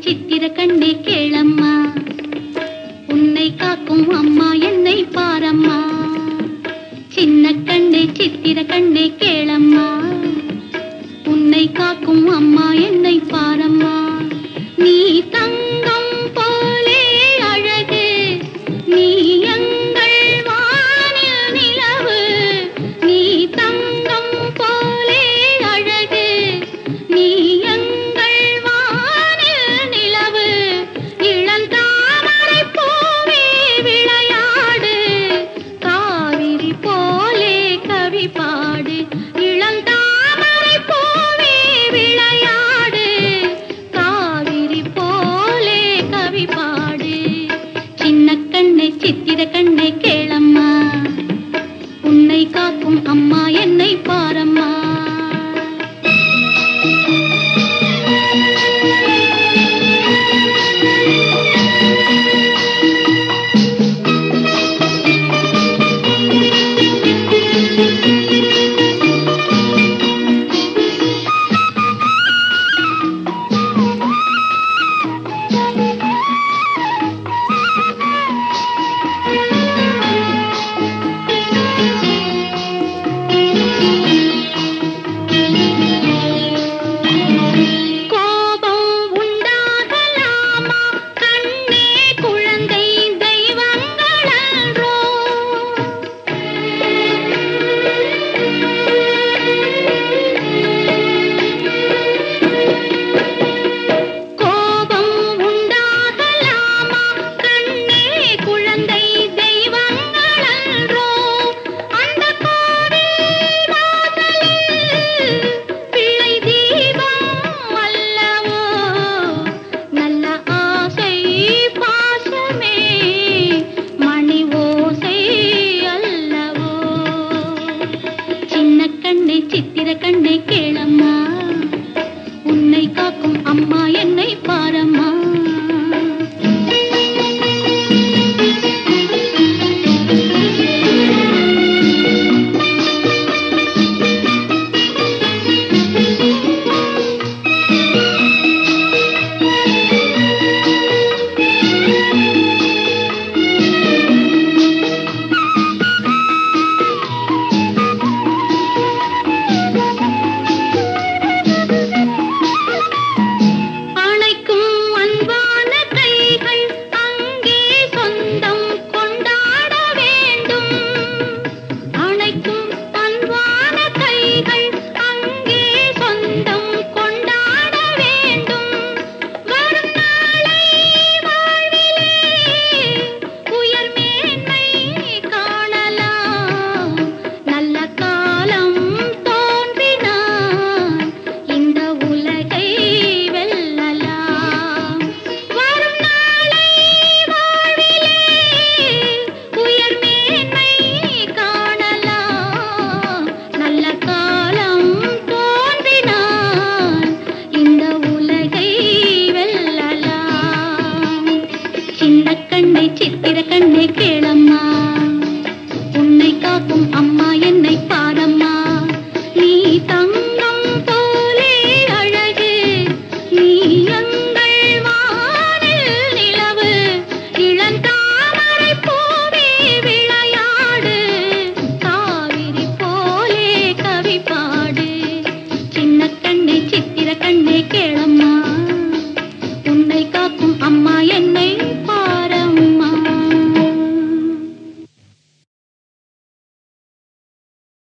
சித்திர கண்ணே கேளம்மா, உன்னை காக்கும் அம்மா என்னை பாரம்மா. சின்ன கண்ணே சித்திர கண்ணே கேளம்மா, உன்னை காக்கும் அம்மா என்னை பாரம்மா. நீ தங்கம் போலே அழகு, நீ எங்கள் வானில் நிலவு. நீ தங்கம் போலே அழகு, நீ எங்கள் வானில் நிலவு. இளந்தாமரை பூவே விளையாடு, காவிரி போலே கவி பாடு. இளந்தாமரை பூவே விளையாடு, காவிரி போலே கவி பாடு. சின்ன கண்ணை சித்திர கண்ணை கேளம்மா, உன்னை காக்கும் அம்மா என்னை பாரம்மா. சித்திர கண்ணை கேளம்மா, உன்னை காக்கும் அம்மா என்னை பாரம்மா. சின்ன கண்ணை சித்திர கண்ணை கேளம்மா, உன்னை காக்கும் அம்மா என்னை பாரம்மா. நீ தங்கம் போலே அழகு, நீ எங்கள் வானில் நிலவு. இளந்தாமரை பூவே விளையாடு, காவிரி போலே கவி பாடு. சின்ன கண்ணை சித்திர கண்ணை கேளம்மா, உன்னை காக்கும் அம்மா என்னை